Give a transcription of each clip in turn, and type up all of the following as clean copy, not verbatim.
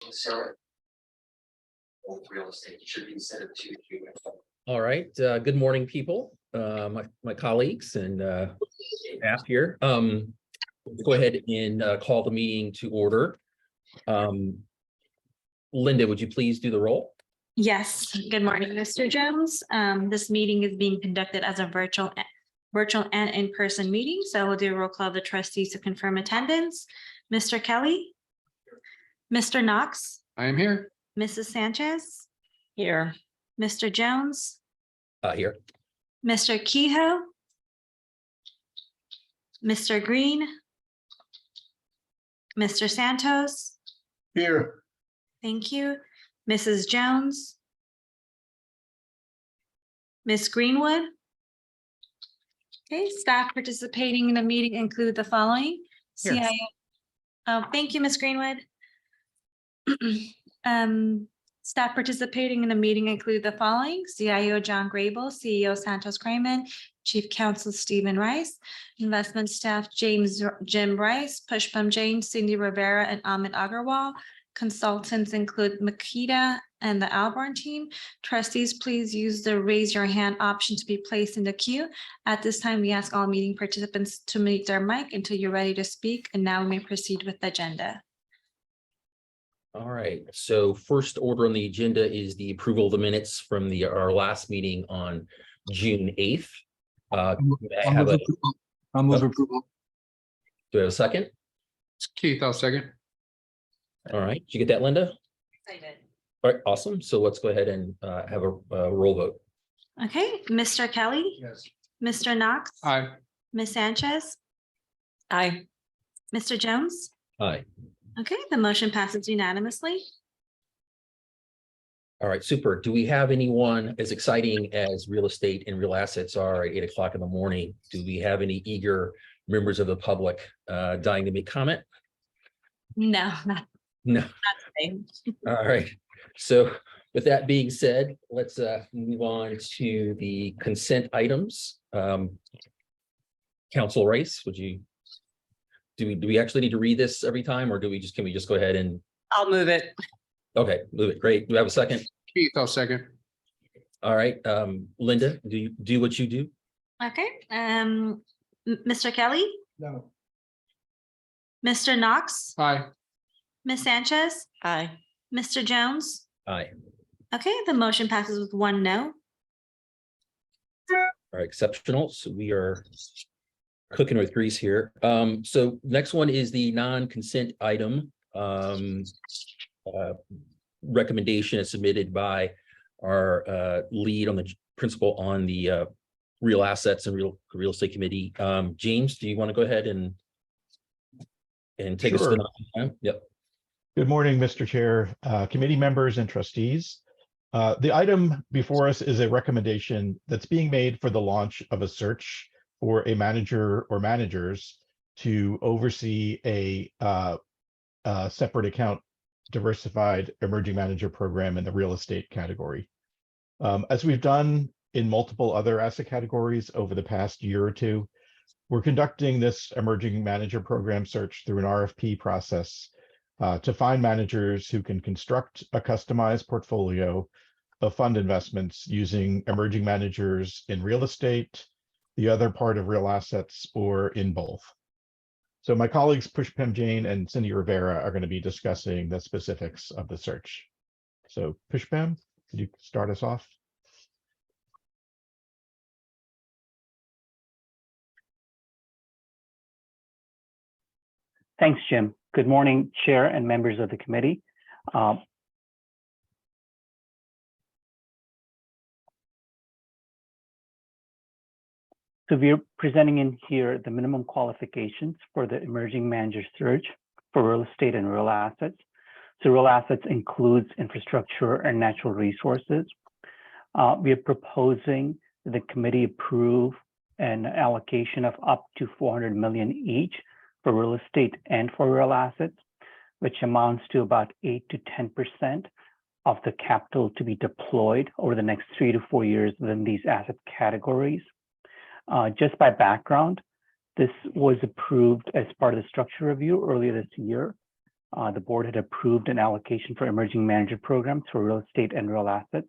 LACERA real estate. It should be instead of two. All right. Good morning, people. My colleagues and staff here. Go ahead and call the meeting to order. Linda, would you please do the roll? Yes. Good morning, Mr. Jones. This meeting is being conducted as a virtual and in-person meeting. So we'll do a roll call of the trustees to confirm attendance. Mr. Kelly, Mr. Knox, I am here. Mrs. Sanchez, here. Mr. Jones, Here. Mr. Kehoe, Mr. Green, Mr. Santos. Here. Thank you. Mrs. Jones, Ms. Greenwood. Okay, staff participating in the meeting include the following. Here. CIO. Oh, thank you, Ms. Greenwood. Staff participating in the meeting include the following: CIO John Grable, CEO Santos Crayman, Chief Counsel Stephen Rice, investment staff Jim Rice, Pushpam Jain, Cindy Rivera, and Amit Agarwal. Consultants include Makita and the Alborn team. Trustees, please use the raise your hand option to be placed in the queue. At this time, we ask all meeting participants to mute their mic until you're ready to speak. And now we may proceed with the agenda. All right. So first order on the agenda is the approval of the minutes from our last meeting on June 8th. I'll move approval. Do I have a second? It's Keith, I'll second. All right. Did you get that, Linda? I did. All right. Awesome. So let's go ahead and have a roll vote. Okay, Mr. Kelly, Yes. Mr. Knox, Aye. Ms. Sanchez. Aye. Mr. Jones. Aye. Okay, the motion passes unanimously. All right, super. Do we have anyone as exciting as real estate and real assets are at 8 o'clock in the morning? Do we have any eager members of the public dying to make comment? No, not No. today. All right. So with that being said, let's move on to the consent items. Council Rice, would you? Do we actually need to read this every time, or can we just go ahead and? I'll move it. Okay, move it. Great. Do we have a second? Keith, I'll second. All right. Linda, do you do what you do? Okay, Mr. Kelly, No. Mr. Knox, Aye. Ms. Sanchez, Aye. Mr. Jones. Aye. Okay, the motion passes with 1 no. All right, exceptional. So we are cooking with grease here. So next one is the non-consent item. Recommendation is submitted by our lead on the principal on the real assets and real estate committee. James, do you want to go ahead and take us to the non-consent? Yep. Good morning, Mr. Chair, committee members and trustees. The item before us is a recommendation that's being made for the launch of a search for a manager or managers to oversee a separate account diversified emerging manager program in the real estate category. As we've done in multiple other asset categories over the past year or two, we're conducting this emerging manager program search through an RFP process to find managers who can construct a customized portfolio of fund investments using emerging managers in real estate, the other part of real assets, or in both. So my colleagues Pushpam Jain and Cindy Rivera are going to be discussing the specifics of the search. So Pushpam, could you start us off? Thanks, Jim. Good morning, Chair and members of the committee. So we're presenting in here the minimum qualifications for the emerging manager search for real estate and real assets. So real assets includes infrastructure and natural resources. We are proposing that the committee approve an allocation of up to 400 million each for real estate and for real assets, which amounts to about 8 to 10% of the capital to be deployed over the next 3 to 4 years within these asset categories. Just by background, this was approved as part of the structure review earlier this year. The board had approved an allocation for emerging manager programs for real estate and real assets.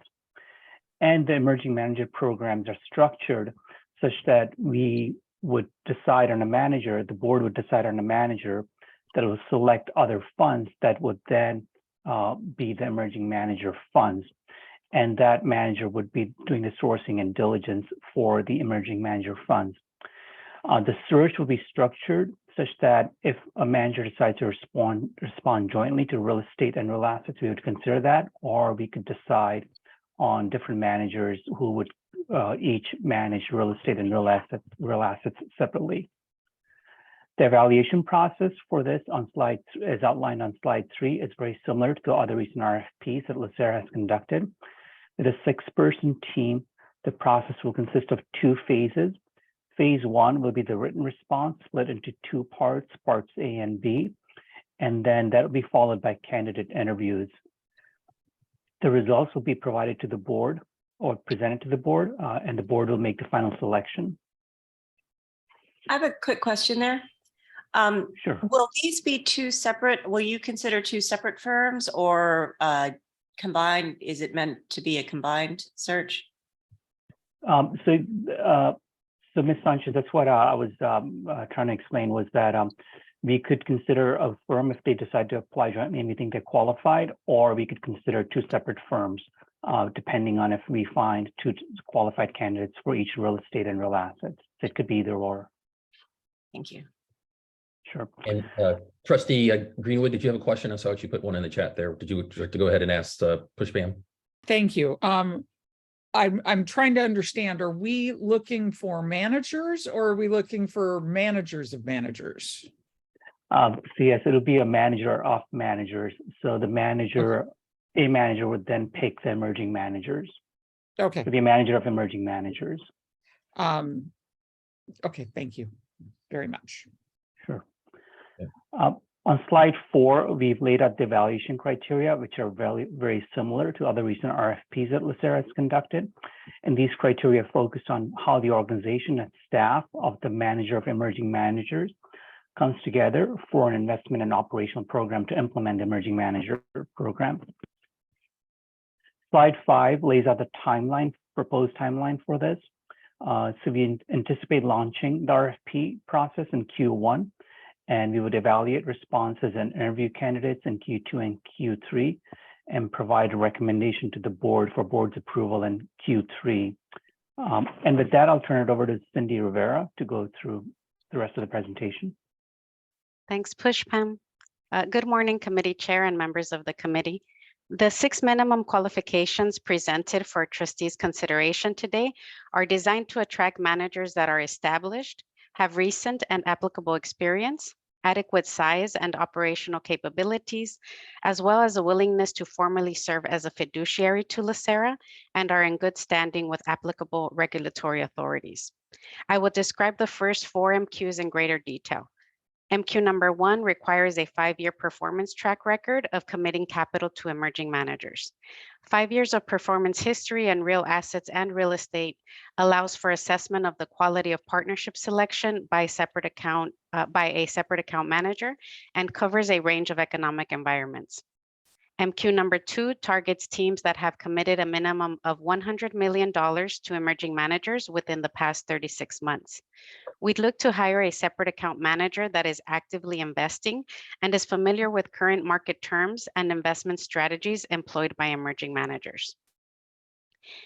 And the emerging manager programs are structured such that we would decide on a manager, the board would decide on a manager that will select other funds that would then be the emerging manager funds. And that manager would be doing the sourcing and diligence for the emerging manager funds. The search will be structured such that if a manager decides to respond jointly to real estate and real assets, we would consider that, or we could decide on different managers who would each manage real estate and real assets separately. The evaluation process for this as outlined on slide 3 is very similar to the other recent RFPs that LACERA has conducted. With a 6-person team, the process will consist of 2 phases. Phase 1 will be the written response split into 2 parts, parts A and B, and then that will be followed by candidate interviews. The results will be provided to the board or presented to the board, and the board will make the final selection. I have a quick question there. Sure. Will these be 2 separate, will you consider 2 separate firms or combined? Is it meant to be a combined search? So Ms. Sanchez, that's what I was trying to explain was that we could consider a firm if they decide to apply jointly and we think they're qualified, or we could consider 2 separate firms, depending on if we find 2 qualified candidates for each real estate and real assets. So it could be either or. Thank you. Sure. And Trustee Greenwood, did you have a question? I saw you put one in the chat there. Would you like to go ahead and ask Pushpam? Thank you. I'm trying to understand, are we looking for managers or are we looking for managers of managers? So yes, it'll be a manager of managers. So the manager, a manager would then pick the emerging managers. Okay. To be a manager of emerging managers. Okay, thank you very much. Sure. Yeah. On slide 4, we've laid out the evaluation criteria, which are very similar to other recent RFPs that LACERA has conducted. And these criteria focus on how the organization and staff of the manager of emerging managers comes together for an investment and operational program to implement the emerging manager program. Slide 5 lays out the timeline, proposed timeline for this. So we anticipate launching the RFP process in Q1. And we would evaluate responses and interview candidates in Q2 and Q3 and provide a recommendation to the board for board's approval in Q3. And with that, I'll turn it over to Cindy Rivera to go through the rest of the presentation. Thanks, Pushpam. Good morning, committee chair and members of the committee. The 6 minimum qualifications presented for trustees' consideration today are designed to attract managers that are established, have recent and applicable experience, adequate size and operational capabilities, as well as a willingness to formally serve as a fiduciary to LACERA and are in good standing with applicable regulatory authorities. I will describe the first 4 MQs in greater detail. MQ number 1 requires a 5-year performance track record of committing capital to emerging managers. 5 years of performance history in real assets and real estate allows for assessment of the quality of partnership selection by a separate account manager and covers a range of economic environments. MQ number 2 targets teams that have committed a minimum of $100 million to emerging managers within the past 36 months. We'd look to hire a separate account manager that is actively investing and is familiar with current market terms and investment strategies employed by emerging managers.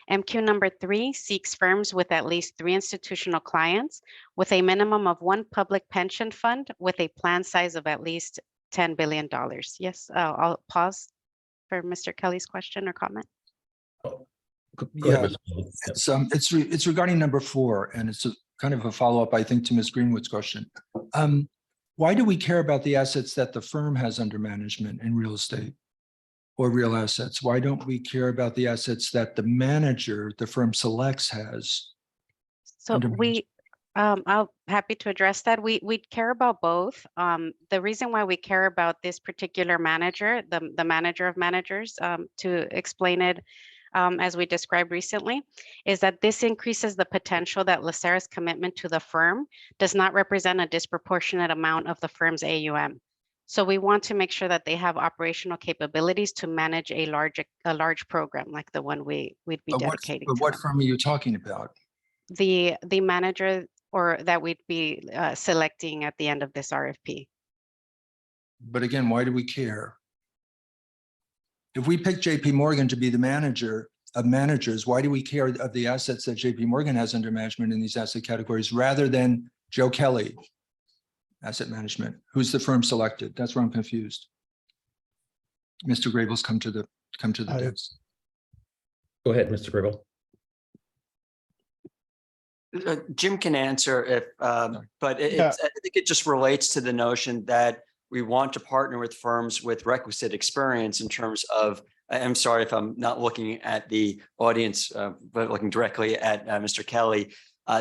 MQ number 3 seeks firms with at least 3 institutional clients with a minimum of 1 public pension fund with a plan size of at least $10 billion. Yes, I'll pause for Mr. Kelly's question or comment. Go ahead, Yeah, it's regarding number 4, and it's a kind of a follow-up, I think, to Ms. Greenwood's question. Why do we care about the assets that the firm has under management in real estate or real assets? Why don't we care about the assets that the manager the firm selects has? So I'm happy to address that. We care about both. The reason why we care about this particular manager, the manager of managers, to explain it as we described recently, is that this increases the potential that LACERA's commitment to the firm does not represent a disproportionate amount of the firm's AUM. So we want to make sure that they have operational capabilities to manage a large program like the one we'd be dedicating to What them. firm are you talking about? The manager or that we'd be selecting at the end of this RFP. But again, why do we care? If we pick JP Morgan to be the manager of managers, why do we care of the assets that JP Morgan has under management in these asset categories rather than Joe Kelly Asset Management, who's the firm selected? That's where I'm confused. Mr. Grable's come to the desk. Go ahead, Mr. Gribble. Jim can answer if, but Yeah. I think it just relates to the notion that we want to partner with firms with requisite experience in terms of, I'm sorry if I'm not looking at the audience, but looking directly at Mr. Kelly.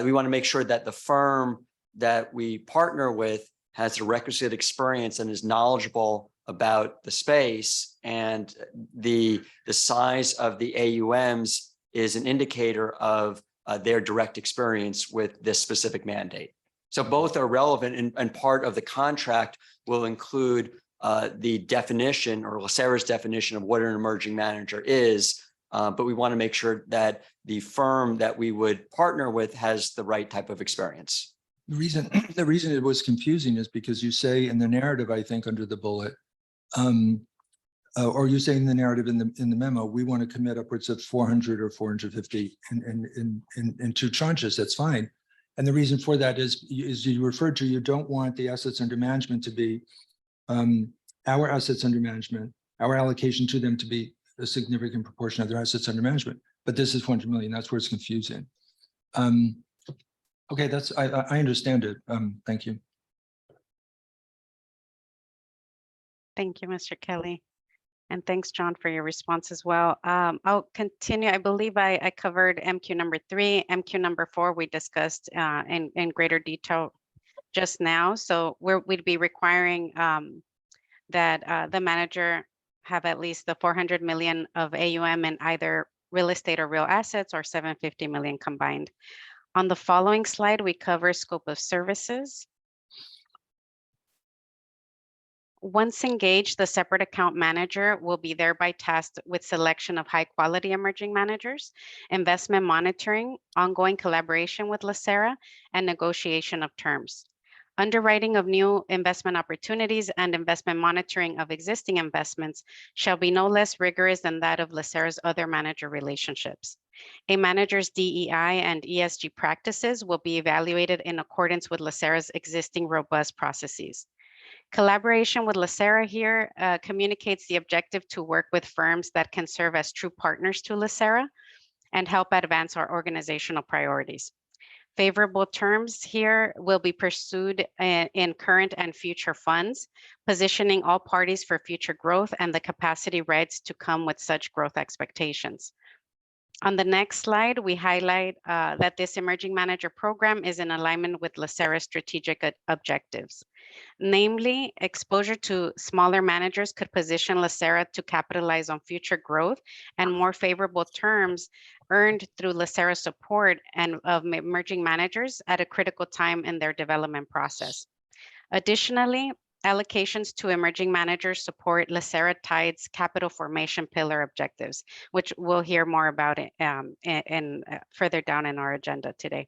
We want to make sure that the firm that we partner with has the requisite experience and is knowledgeable about the space, and the size of the AUMs is an indicator of their direct experience with this specific mandate. So both are relevant, and part of the contract will include the definition, or LACERA's definition, of what an emerging manager is. But we want to make sure that the firm that we would partner with has the right type of experience. The reason it was confusing is because you say in the narrative, I think under the bullet, or you say in the narrative in the memo, we want to commit upwards of 400 or 450 in two tranches. That's fine. And the reason for that is you referred to, you don't want the assets under management to be our assets under management, our allocation to them to be a significant proportion of their assets under management. But this is 400 million. That's where it's confusing. Okay, I understand it. Thank you. Thank you, Mr. Kelly. And thanks, John, for your response as well. I'll continue. I believe I covered MQ number 3. MQ number 4, we discussed in greater detail just now. So we'd be requiring that the manager have at least the 400 million of AUM in either real estate or real assets, or 750 million combined. On the following slide, we cover scope of services. Once engaged, the separate account manager will be thereby tasked with selection of high quality emerging managers, investment monitoring, ongoing collaboration with LACERA, and negotiation of terms. Underwriting of new investment opportunities and investment monitoring of existing investments shall be no less rigorous than that of LACERA's other manager relationships. A manager's DEI and ESG practices will be evaluated in accordance with LACERA's existing robust processes. Collaboration with LACERA here communicates the objective to work with firms that can serve as true partners to LACERA and help advance our organizational priorities. Favorable terms here will be pursued in current and future funds, positioning all parties for future growth and the capacity rights to come with such growth expectations. On the next slide, we highlight that this emerging manager program is in alignment with LACERA's strategic objectives. Namely, exposure to smaller managers could position LACERA to capitalize on future growth and more favorable terms earned through LACERA support and of emerging managers at a critical time in their development process. Additionally, allocations to emerging managers support LACERA Tide's capital formation pillar objectives, which we'll hear more about it further down in our agenda today.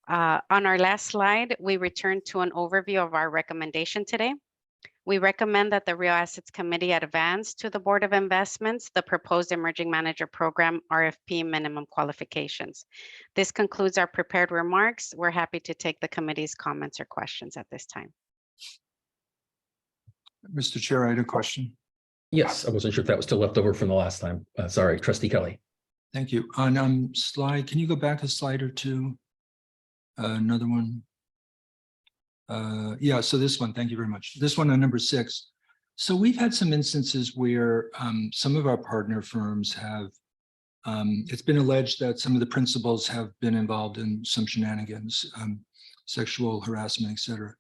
On our last slide, we return to an overview of our recommendation today. We recommend that the Real Assets Committee advance to the Board of Investments the proposed Emerging Manager Program RFP minimum qualifications. This concludes our prepared remarks. We're happy to take the committee's comments or questions at this time. Mr. Chair, I had a question. Yes, I wasn't sure if that was still left over from the last time. Sorry, Trustee Kelly. Thank you. On slide, can you go back a slide or two? Another one. Yeah, so this one, thank you very much. This one on number 6. So we've had some instances where some of our partner firms have, it's been alleged that some of the principals have been involved in some shenanigans, sexual harassment, et cetera.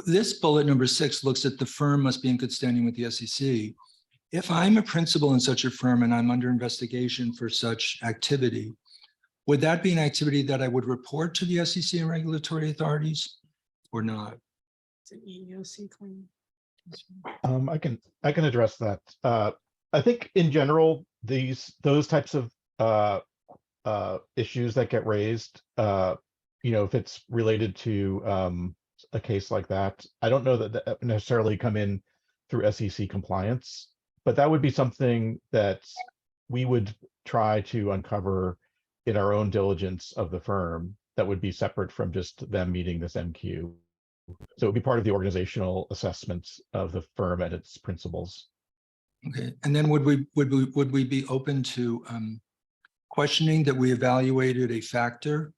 This bullet number 6 looks at the firm must be in good standing with the SEC. If I'm a principal in such a firm and I'm under investigation for such activity, would that be an activity that I would report to the SEC and regulatory authorities or not? It's an EEOC claim. I can address that. I think in general, those types of issues that get raised, if it's related to a case like that, I don't know that necessarily come in through SEC compliance, but that would be something that we would try to uncover in our own diligence of the firm that would be separate from just them meeting this MQ. So it would be part of the organizational assessments of the firm and its principles. Okay, and then would we be open to questioning that we evaluated a factor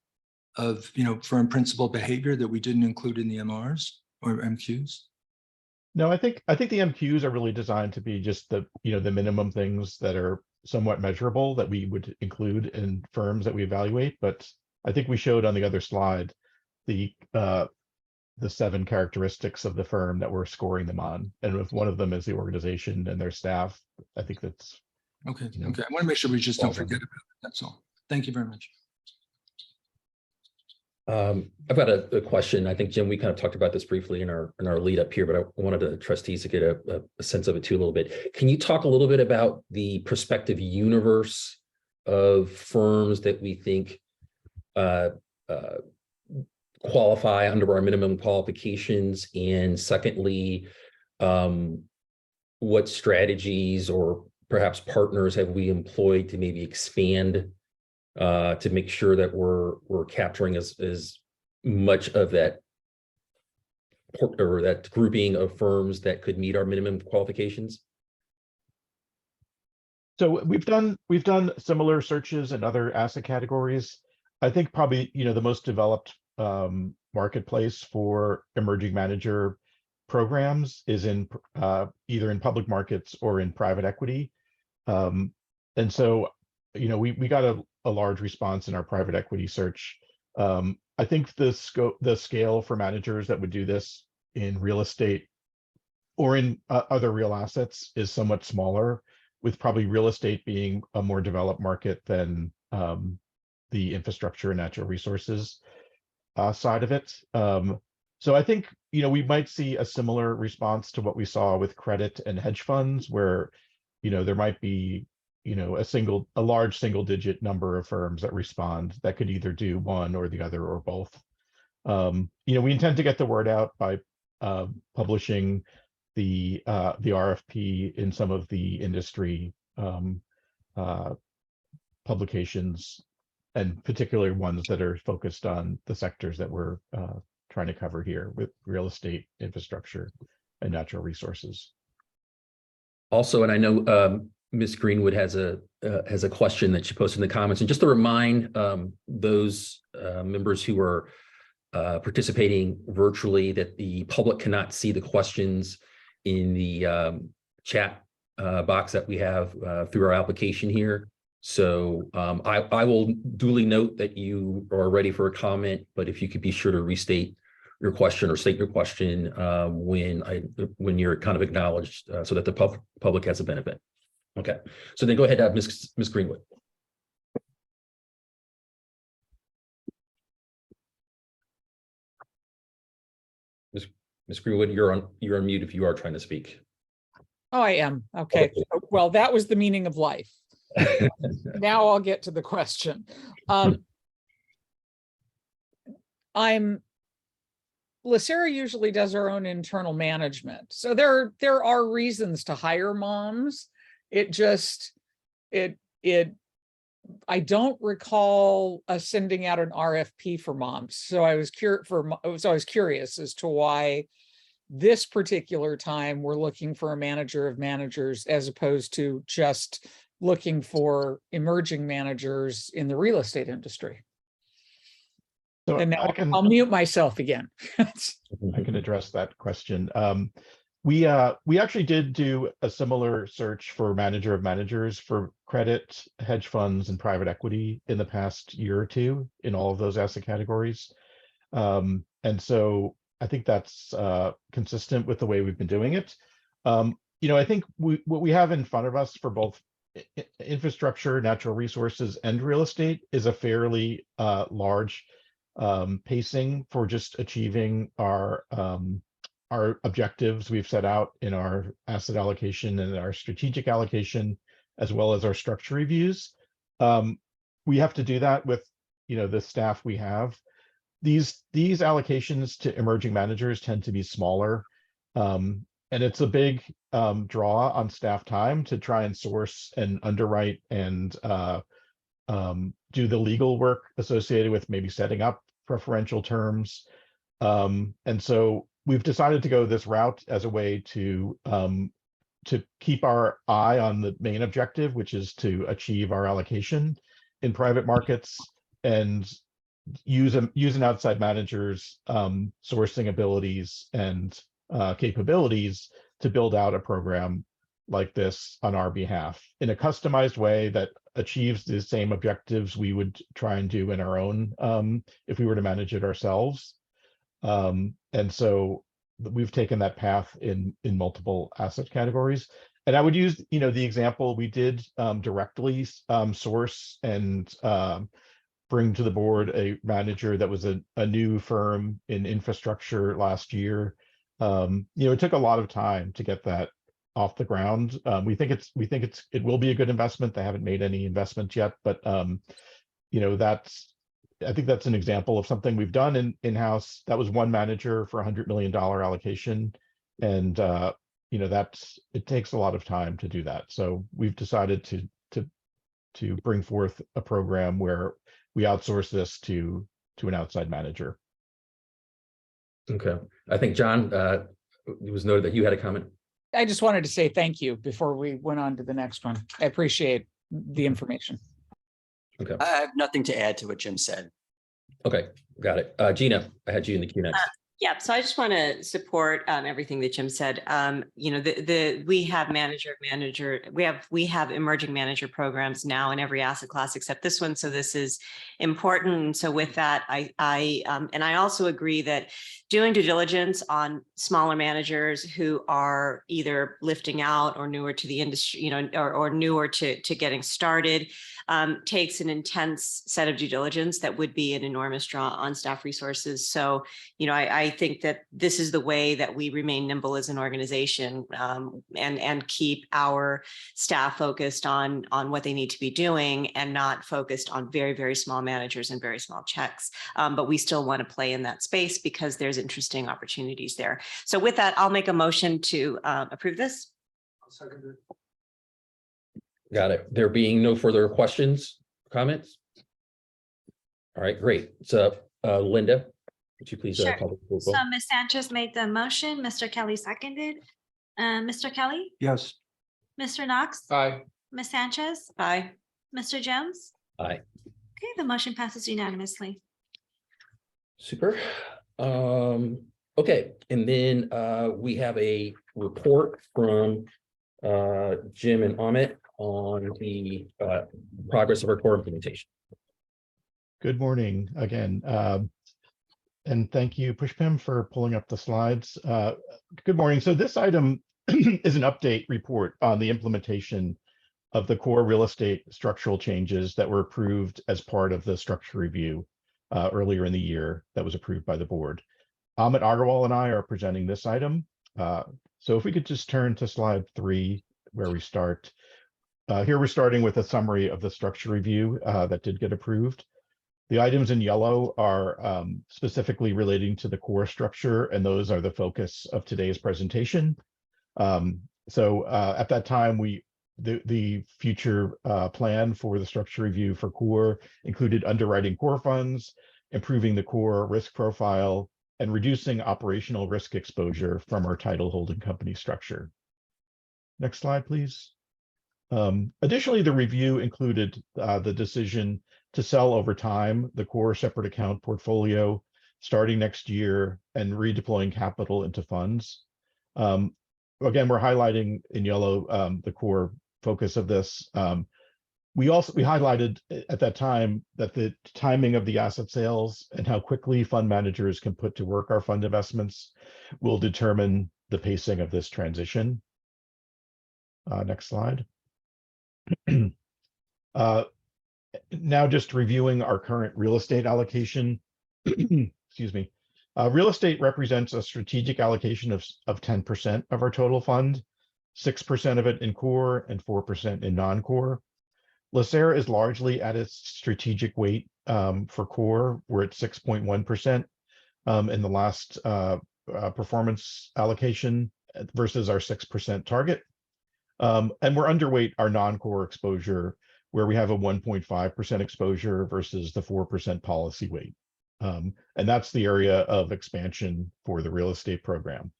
of firm principal behavior that we didn't include in the MRs or MQs? No, I think the MQs are really designed to be just the minimum things that are somewhat measurable that we would include in firms that we evaluate. But I think we showed on the other slide the 7 characteristics of the firm that we're scoring them on, and if one of them is the organization and their staff, I think that's okay. Okay, I want to make sure we just don't Well done. forget about it. That's all. Thank you very much. I've got a question. I think, Jim, we kind of talked about this briefly in our lead up here, but I wanted the trustees to get a sense of it too a little bit. Can you talk a little bit about the prospective universe of firms that we think qualify under our minimum qualifications? And secondly, what strategies or perhaps partners have we employed to maybe expand to make sure that we're capturing as much of that or that grouping of firms that could meet our minimum qualifications? So we've done similar searches in other asset categories. I think probably the most developed marketplace for emerging manager programs is in either in public markets or in private equity. And so we got a large response in our private equity search. I think the scale for managers that would do this in real estate or in other real assets is somewhat smaller, with probably real estate being a more developed market than the infrastructure and natural resources side of it. So I think we might see a similar response to what we saw with credit and hedge funds, where there might be a large single digit number of firms that respond that could either do one or the other or both. We intend to get the word out by publishing the RFP in some of the industry publications, and particularly ones that are focused on the sectors that we're trying to cover here with real estate, infrastructure, and natural resources. Also, and I know Ms. Greenwood has a question that she posted in the comments, and just to remind those members who are participating virtually that the public cannot see the questions in the chat box that we have through our application here. So I will duly note that you are ready for a comment, but if you could be sure to restate your question or state your question when you're kind of acknowledged, so that the public has a benefit. Okay, so then go ahead, Ms. Greenwood. Ms. Greenwood, you're on mute if you are trying to speak. Oh, I am. Okay. Well, that was the meaning of life. Now I'll get to the question. LACERA usually does our own internal management. So there are reasons to hire moms. I don't recall us sending out an RFP for moms. So I was curious as to why this particular time we're looking for a manager of managers as opposed to just looking for emerging managers in the real estate industry. So and now I'll mute myself again. I can address that question. We actually did do a similar search for manager of managers for credit, hedge funds, and private equity in the past year or two in all of those asset categories. And so I think that's consistent with the way we've been doing it. I think what we have in front of us for both infrastructure, natural resources, and real estate is a fairly large pacing for just achieving our our objectives we've set out in our asset allocation and our strategic allocation, as well as our structure reviews. We have to do that with, the staff we have. These allocations to emerging managers tend to be smaller. And it's a big draw on staff time to try and source and underwrite and do the legal work associated with maybe setting up preferential terms. And so we've decided to go this route as a way to keep our eye on the main objective, which is to achieve our allocation in private markets and use an outside manager's sourcing abilities and capabilities to build out a program like this on our behalf in a customized way that achieves the same objectives we would try and do in our own if we were to manage it ourselves. And so we've taken that path in multiple asset categories. And I would use, the example we did directly source and bring to the board a manager that was a new firm in infrastructure last year. It took a lot of time to get that off the ground. We think it will be a good investment. They haven't made any investment yet, but I think that's an example of something we've done in-house. That was one manager for $100 million allocation. And it takes a lot of time to do that. So we've decided to bring forth a program where we outsource this to an outside manager. Okay. I think, John, it was noted that you had a comment. I just wanted to say thank you before we went on to the next one. I appreciate the information. Okay. I have nothing to add to what Jim said. Okay. Got it. Gina, I had you in the queue next. Yeah, so I just want to support everything that Jim said. We have we have emerging manager programs now in every asset class except this one. So this is important. And so with that, I also agree that doing due diligence on smaller managers who are either lifting out or newer to the industry, or newer to getting started, takes an intense set of due diligence that would be an enormous draw on staff resources. So, I think that this is the way that we remain nimble as an organization, and keep our staff focused on what they need to be doing and not focused on very, very small managers and very small checks. But we still want to play in that space because there's interesting opportunities there. So with that, I'll make a motion to approve this. I'll second it. Got it. There being no further questions, comments? All right, great. So Linda, would you please Sure. call the roll? So Ms. Sanchez made the motion, Mr. Kelly seconded. Mr. Kelly, Yes. Mr. Knox, Aye. Ms. Sanchez, Aye. Mr. Jones. Aye. Okay, the motion passes unanimously. Super. Okay, and then we have a report from Jim and Amit on the progress of our core implementation. Good morning again. And thank you, Pushpam, for pulling up the slides. Good morning. So this item is an update report on the implementation of the core real estate structural changes that were approved as part of the structure review earlier in the year that was approved by the board. Amit Agarwal and I are presenting this item. So if we could just turn to slide 3, where we start. Here we're starting with a summary of the structure review that did get approved. The items in yellow are specifically relating to the core structure, and those are the focus of today's presentation. So at that time, the future plan for the structure review for core included underwriting core funds, improving the core risk profile, and reducing operational risk exposure from our title holding company structure. Next slide, please. Additionally, the review included the decision to sell over time the core separate account portfolio starting next year and redeploying capital into funds. Again, we're highlighting in yellow the core focus of this. We highlighted at that time that the timing of the asset sales and how quickly fund managers can put to work our fund investments will determine the pacing of this transition. Next slide. Now just reviewing our current real estate allocation. Excuse me. Real estate represents a strategic allocation of 10% of our total fund, 6% of it in core and 4% in non-core. LACERA is largely at its strategic weight for core. We're at 6.1% in the last performance allocation versus our 6% target. And we're underweight our non-core exposure, where we have a 1.5% exposure versus the 4% policy weight. And that's the area of expansion for the real estate program.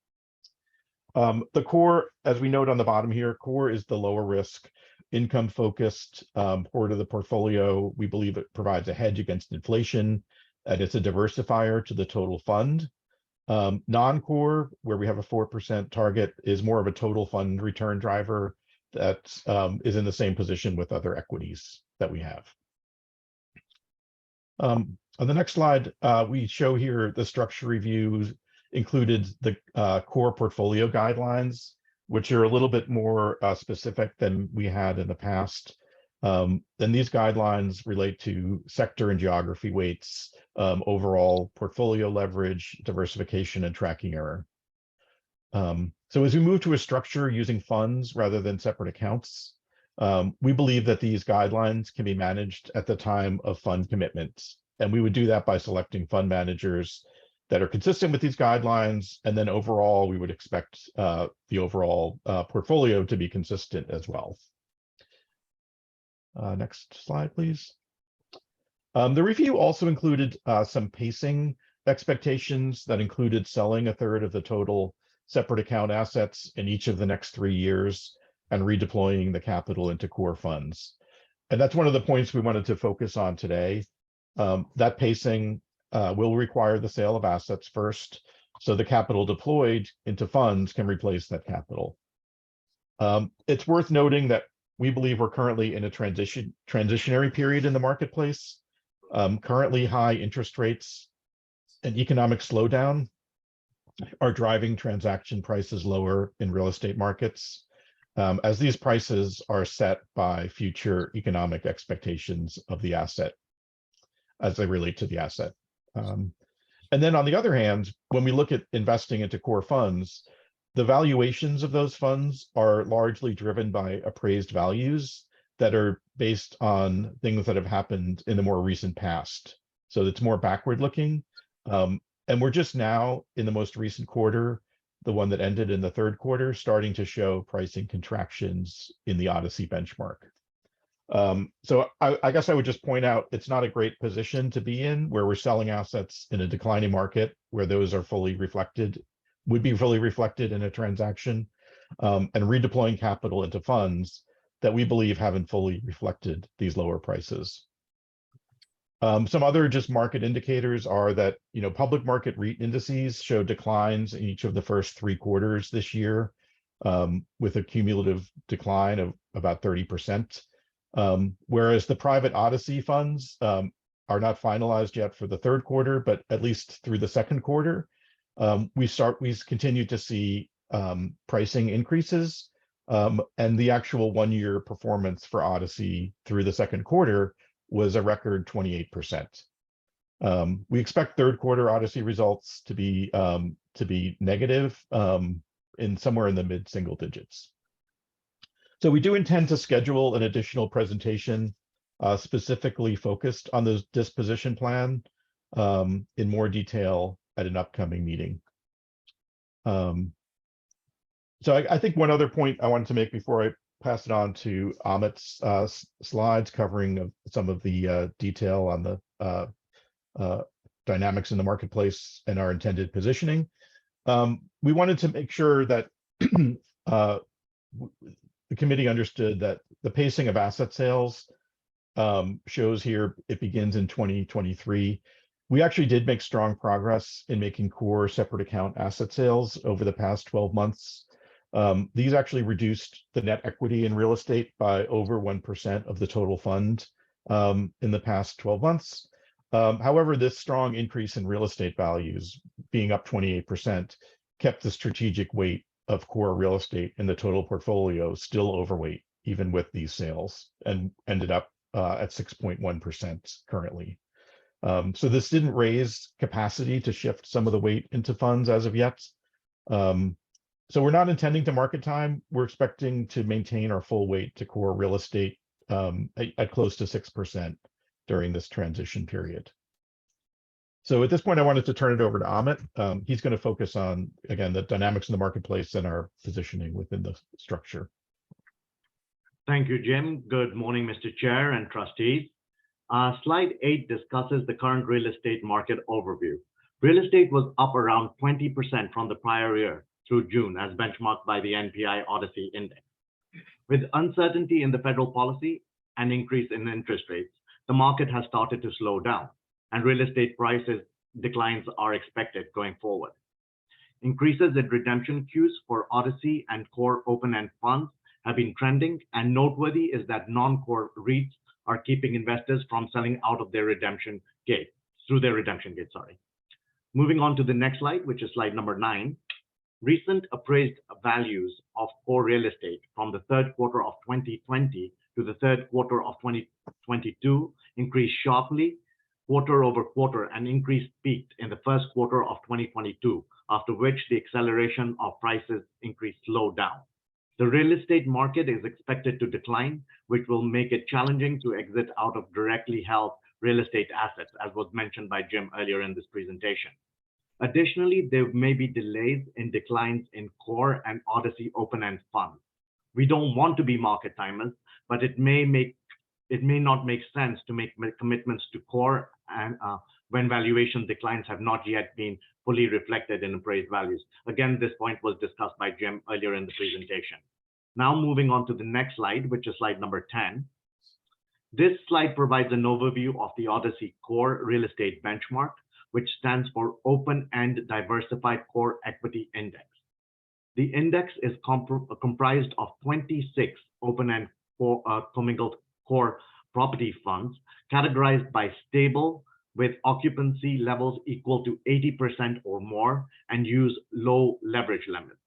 The core, as we note on the bottom here, core is the lower risk, income focused part of the portfolio. We believe it provides a hedge against inflation, and it's a diversifier to the total fund. Non-core, where we have a 4% target, is more of a total fund return driver that is in the same position with other equities that we have. On the next slide, we show here the structure reviews included the core portfolio guidelines, which are a little bit more specific than we had in the past. And these guidelines relate to sector and geography weights, overall portfolio leverage, diversification, and tracking error. So as we move to a structure using funds rather than separate accounts, we believe that these guidelines can be managed at the time of fund commitments. And we would do that by selecting fund managers that are consistent with these guidelines. And then overall, we would expect the overall portfolio to be consistent as well. Next slide, please. The review also included some pacing expectations that included selling a third of the total separate account assets in each of the next 3 years and redeploying the capital into core funds. And that's one of the points we wanted to focus on today. That pacing will require the sale of assets first, so the capital deployed into funds can replace that capital. It's worth noting that we believe we're currently in a transitionary period in the marketplace. Currently, high interest rates and economic slowdown are driving transaction prices lower in real estate markets, as these prices are set by future economic expectations of the asset as they relate to the asset. And then on the other hand, when we look at investing into core funds, the valuations of those funds are largely driven by appraised values that are based on things that have happened in the more recent past. So it's more backward looking. And we're just now in the most recent quarter, the one that ended in the third quarter, starting to show pricing contractions in the Odyssey benchmark. So I guess I would just point out it's not a great position to be in, where we're selling assets in a declining market where those are fully reflected, would be fully reflected in a transaction, and redeploying capital into funds that we believe haven't fully reflected these lower prices. Some other just market indicators are that, public market REIT indices show declines in each of the first 3 quarters this year, with a cumulative decline of about 30%. Whereas the private Odyssey funds are not finalized yet for the third quarter, but at least through the second quarter, we continue to see pricing increases, and the actual 1-year performance for Odyssey through the second quarter was a record 28%. We expect third quarter Odyssey results to be negative in somewhere in the mid-single digits. So we do intend to schedule an additional presentation specifically focused on the disposition plan in more detail at an upcoming meeting. So I think one other point I wanted to make before I pass it on to Amit's slides covering some of the detail on the dynamics in the marketplace and our intended positioning. We wanted to make sure that the committee understood that the pacing of asset sales shows here it begins in 2023. We actually did make strong progress in making core separate account asset sales over the past 12 months. These actually reduced the net equity in real estate by over 1% of the total fund in the past 12 months. However, this strong increase in real estate values, being up 28%, kept the strategic weight of core real estate in the total portfolio still overweight, even with these sales, and ended up at 6.1% currently. So this didn't raise capacity to shift some of the weight into funds as of yet. So we're not intending to market time. We're expecting to maintain our full weight to core real estate at close to 6% during this transition period. So at this point, I wanted to turn it over to Amit. He's going to focus on, again, the dynamics in the marketplace and our positioning within the structure. Thank you, Jim. Good morning, Mr. Chair and trustees. Slide 8 discusses the current real estate market overview. Real estate was up around 20% from the prior year through June, as benchmarked by the NPI Odyssey Index. With uncertainty in the federal policy and increase in interest rates, the market has started to slow down, and real estate prices declines are expected going forward. Increases in redemption queues for Odyssey and core open-end funds have been trending, and noteworthy is that non-core REITs are keeping investors from selling out of their redemption gate, through their redemption gate, sorry. Moving on to the next slide, which is slide number 9. Recent appraised values of core real estate from the third quarter of 2020 to the third quarter of 2022 increased sharply quarter over quarter, and increase peaked in the first quarter of 2022, after which the acceleration of prices increase slowed down. The real estate market is expected to decline, which will make it challenging to exit out of directly held real estate assets, as was mentioned by Jim earlier in this presentation. Additionally, there may be delays in declines in core and Odyssey open-end funds. We don't want to be market timers, but it may not make sense to make commitments to core and when valuation declines have not yet been fully reflected in appraised values. Again, this point was discussed by Jim earlier in the presentation. Now moving on to the next slide, which is slide number 10. This slide provides an overview of the Odyssey Core Real Estate Benchmark, which stands for Open-End Diversified Core Equity Index. The index is comprised of 26 open-end commingled core property funds categorized by stable, with occupancy levels equal to 80% or more, and use low leverage limits.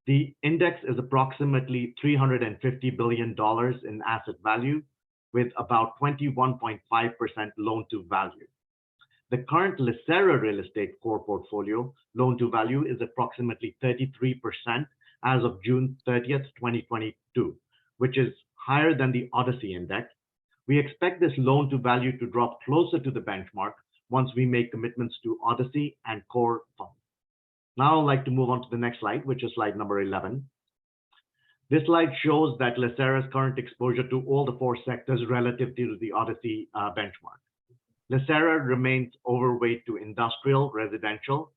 The index is approximately $350 billion in asset value, with about 21.5% loan to value. The current LACERA real estate core portfolio loan to value is approximately 33% as of June 30th, 2022, which is higher than the Odyssey index. We expect this loan to value to drop closer to the benchmark once we make commitments to Odyssey and core funds. Now I'd like to move on to the next slide, which is slide number 11. This slide shows that LACERA's current exposure to all the 4 sectors relative to the Odyssey benchmark. LACERA remains overweight to industrial, residential,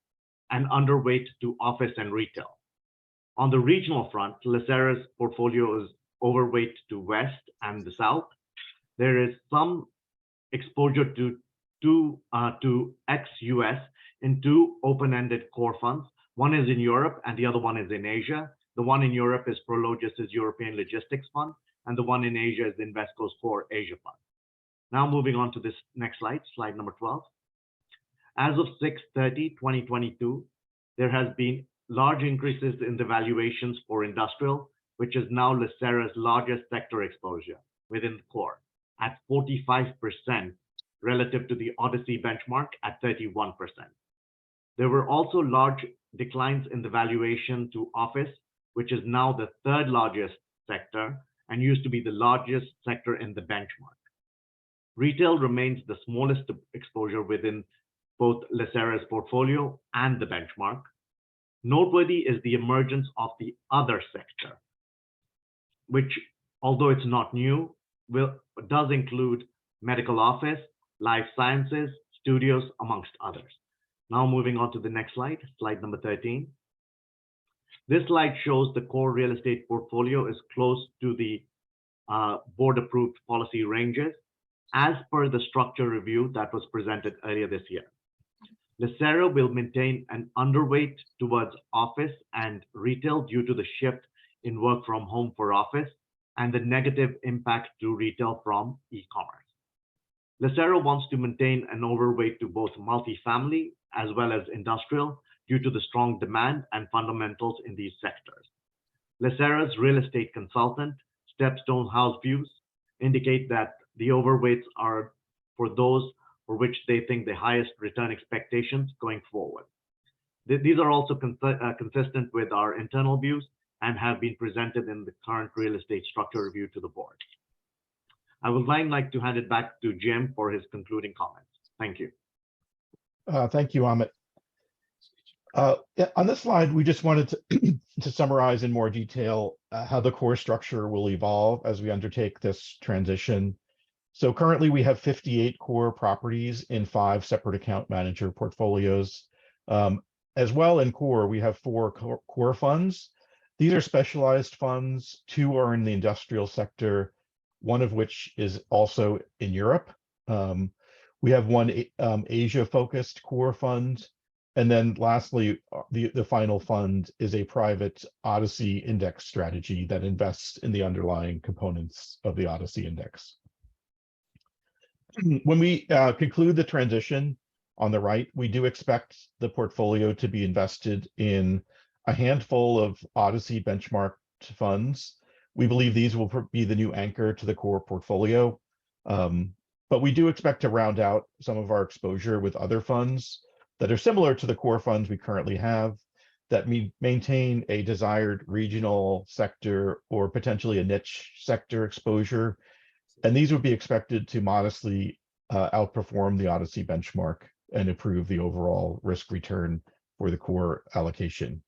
and underweight to office and retail. On the regional front, LACERA's portfolio is overweight to West and the South. There is some exposure to ex-US in 2 open-ended core funds. One is in Europe and the other one is in Asia. The one in Europe is Prologis' European Logistics Fund, and the one in Asia is Invesco's Core Asia Fund. Now moving on to this next slide, slide number 12. As of 6/30/2022, there has been large increases in the valuations for industrial, which is now LACERA's largest sector exposure within the core, at 45% relative to the Odyssey benchmark at 31%. There were also large declines in the valuation to office, which is now the 3rd largest sector and used to be the largest sector in the benchmark. Retail remains the smallest exposure within both LACERA's portfolio and the benchmark. Noteworthy is the emergence of the other sector, which, although it's not new, does include medical office, life sciences, studios, amongst others. Now moving on to the next slide, slide number 13. This slide shows the core real estate portfolio is close to the board-approved policy ranges as per the structure review that was presented earlier this year. LACERA will maintain an underweight towards office and retail due to the shift in work from home for office and the negative impact to retail from e-commerce. LACERA wants to maintain an overweight to both multifamily as well as industrial due to the strong demand and fundamentals in these sectors. LACERA's real estate consultant, Stepstone House Views, indicate that the overweights are for those for which they think the highest return expectations going forward. These are also consistent with our internal views and have been presented in the current real estate structure review to the board. I would then like to hand it back to Jim for his concluding comments. Thank you. Thank you, Amit. On this slide, we just wanted to summarize in more detail how the core structure will evolve as we undertake this transition. So currently we have 58 core properties in 5 separate account manager portfolios. As well in core, we have 4 core funds. These are specialized funds. 2 are in the industrial sector, one of which is also in Europe. We have 1 Asia-focused core fund. And then lastly, the final fund is a private Odyssey index strategy that invests in the underlying components of the Odyssey index. When we conclude the transition on the right, we do expect the portfolio to be invested in a handful of Odyssey benchmarked funds. We believe these will be the new anchor to the core portfolio. But we do expect to round out some of our exposure with other funds that are similar to the core funds we currently have, that maintain a desired regional sector or potentially a niche sector exposure. And these would be expected to modestly outperform the Odyssey benchmark and improve the overall risk return for the core allocation.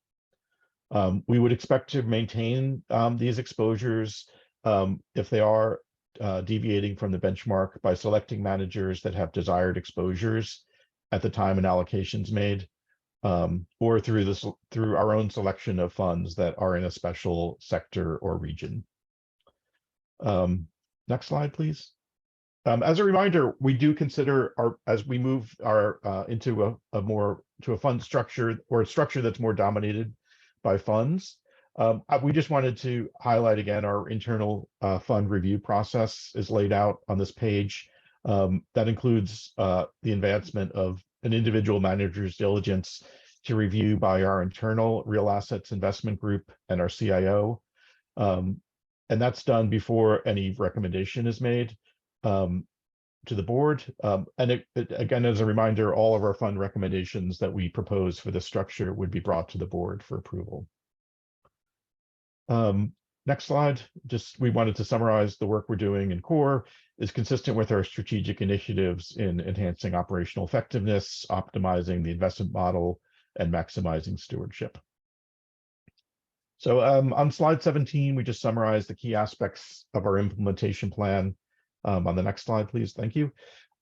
We would expect to maintain these exposures if they are deviating from the benchmark by selecting managers that have desired exposures at the time an allocation is made, or through our own selection of funds that are in a special sector or region. Next slide, please. As a reminder, we do consider as we move into a fund structure or a structure that's more dominated by funds. We just wanted to highlight again our internal fund review process is laid out on this page. That includes the advancement of an individual manager's diligence to review by our internal real assets investment group and our CIO. And that's done before any recommendation is made to the board. And again, as a reminder, all of our fund recommendations that we propose for this structure would be brought to the board for approval. Next slide. We wanted to summarize the work we're doing in core is consistent with our strategic initiatives in enhancing operational effectiveness, optimizing the investment model, and maximizing stewardship. So on slide 17, we just summarized the key aspects of our implementation plan. On the next slide, please. Thank you.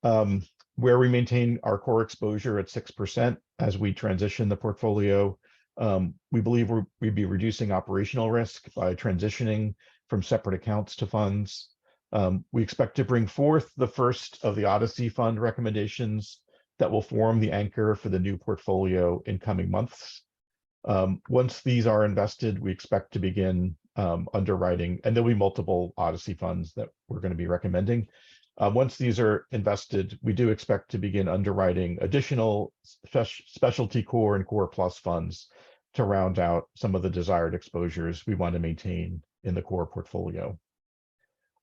Where we maintain our core exposure at 6% as we transition the portfolio. We believe we'd be reducing operational risk by transitioning from separate accounts to funds. We expect to bring forth the first of the Odyssey fund recommendations that will form the anchor for the new portfolio in coming months. Once these are invested, we expect to begin underwriting, and there'll be multiple Odyssey funds that we're going to be recommending. Once these are invested, we do expect to begin underwriting additional specialty core and core plus funds to round out some of the desired exposures we want to maintain in the core portfolio.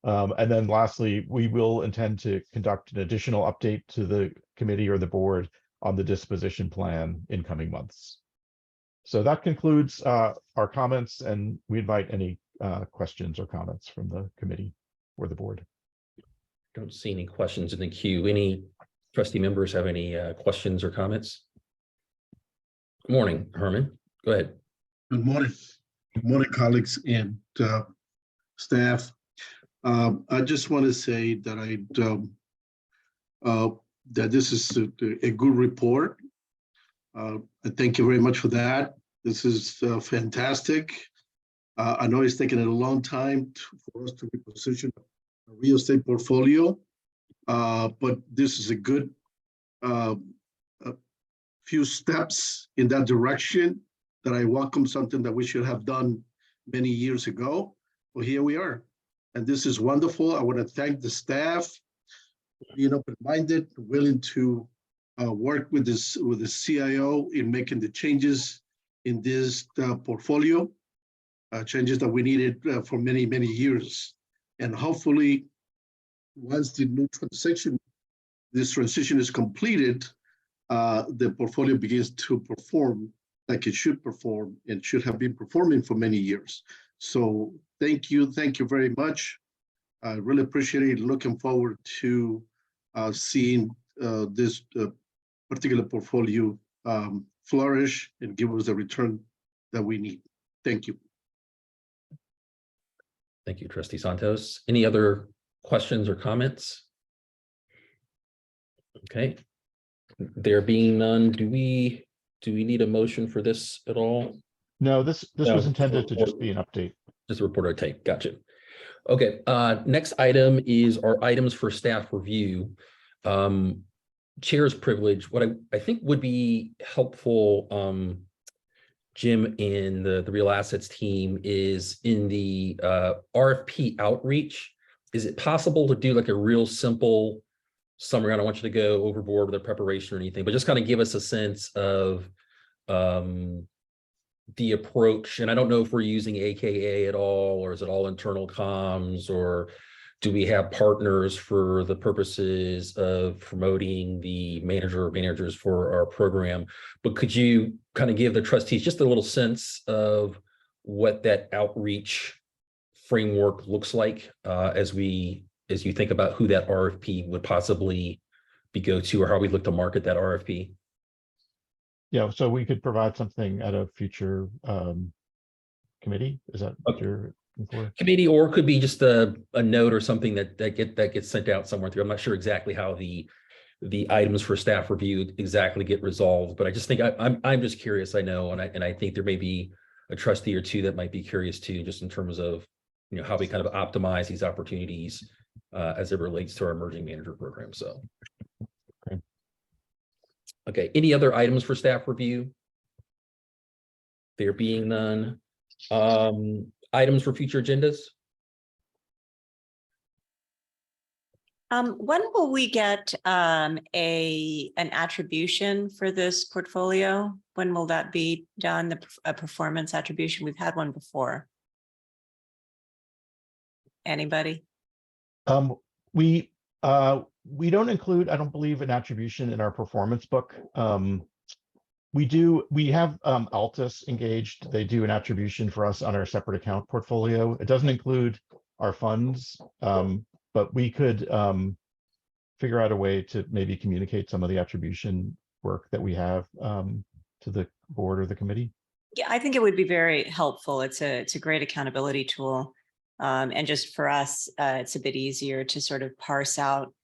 And then lastly, we will intend to conduct an additional update to the committee or the board on the disposition plan in coming months. So that concludes our comments, and we invite any questions or comments from the committee or the board. Don't see any questions in the queue. Any trustee members have any questions or comments? Good morning, Herman. Go ahead. Good morning. Good morning, colleagues and staff. I just want to say that that this is a good report. I thank you very much for that. This is fantastic. I know it's taken a long time for us to reposition a real estate portfolio, but this is a good few steps in that direction that I welcome, something that we should have done many years ago. Well, here we are. And this is wonderful. I want to thank the staff for being open-minded, willing to work with the CIO in making the changes in this portfolio, changes that we needed for many, many years. And hopefully, once the new transaction this transition is completed, the portfolio begins to perform like it should perform and should have been performing for many years. So thank you very much. I really appreciate it. Looking forward to seeing this particular portfolio flourish and give us the return that we need. Thank you. Thank you, Trustee Santos. Any other questions or comments? Okay. There being none, do we need a motion for this at all? No, this No. was intended to just be an update. Just a report or take. Gotcha. Okay. Next item is our items for staff review. Chair's privilege. What I think would be helpful, Jim and the real assets team, is in the RFP outreach. Is it possible to do like a real simple summary? I don't want you to go overboard with the preparation or anything, but just kind of give us a sense of the approach. And I don't know if we're using AKA at all, or is it all internal comms, or do we have partners for the purposes of promoting the manager or managers for our program? But could you kind of give the trustees just a little sense of what that outreach framework looks like as you think about who that RFP would possibly be go to, or how we look to market that RFP? Yeah, so we could provide something at a future committee. Is that what you're looking for? Committee, or it could be just a note or something that gets sent out somewhere through. I'm not sure exactly how the items for staff review exactly get resolved, but I just think I'm just curious. I know, and I think there may be a trustee or two that might be curious too, just in terms of, you know, how we kind of optimize these opportunities as it relates to our emerging manager program. So, okay. Any other items for staff review? There being none. Items for future agendas? When will we get an attribution for this portfolio? When will that be done? A performance attribution? We've had one before. Anybody? We don't include, I don't believe, an attribution in our performance book. We have Altus engaged. They do an attribution for us on our separate account portfolio. It doesn't include our funds, but we could figure out a way to maybe communicate some of the attribution work that we have to the board or the committee. Yeah, I think it would be very helpful. It's a great accountability tool. And just for us, it's a bit easier to sort of parse out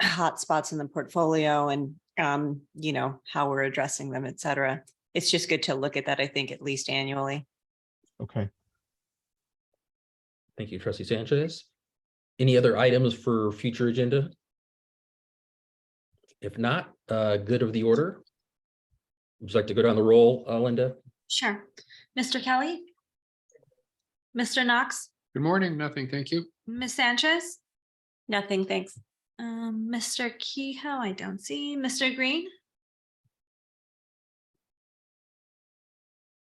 hot spots in the portfolio and you know, how we're addressing them, et cetera. It's just good to look at that, I think, at least annually. Okay. Thank you, Trustee Sanchez. Any other items for future agenda? If not, good of the order. Would you like to go down the roll, Linda? Sure. Mr. Kelly? Mr. Knox? Good morning. Nothing. Thank you. Ms. Sanchez? Nothing, thanks. Mr. Kehoe, I don't see. Mr. Green?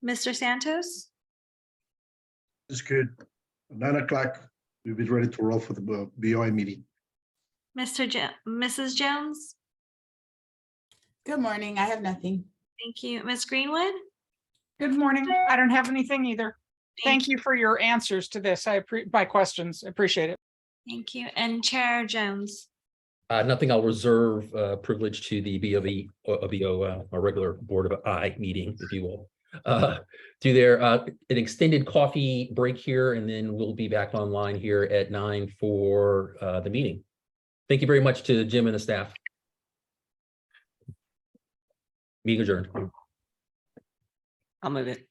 Mr. Santos? It's good. 9 o'clock, we'll be ready to roll for the BOI meeting. Mrs. Jones? Good morning. I have nothing. Thank you. Ms. Greenwood? Good morning. I don't have anything either. Thank you for your answers to this. My questions. I appreciate it. Thank you. And Chair Jones? Nothing. I'll reserve privilege to the BO, our regular Board of I meeting, if you will. Do there an extended coffee break here, and then we'll be back online here at 9 for the meeting. Thank you very much to Jim and the staff. Meeting adjourned. I'll move it.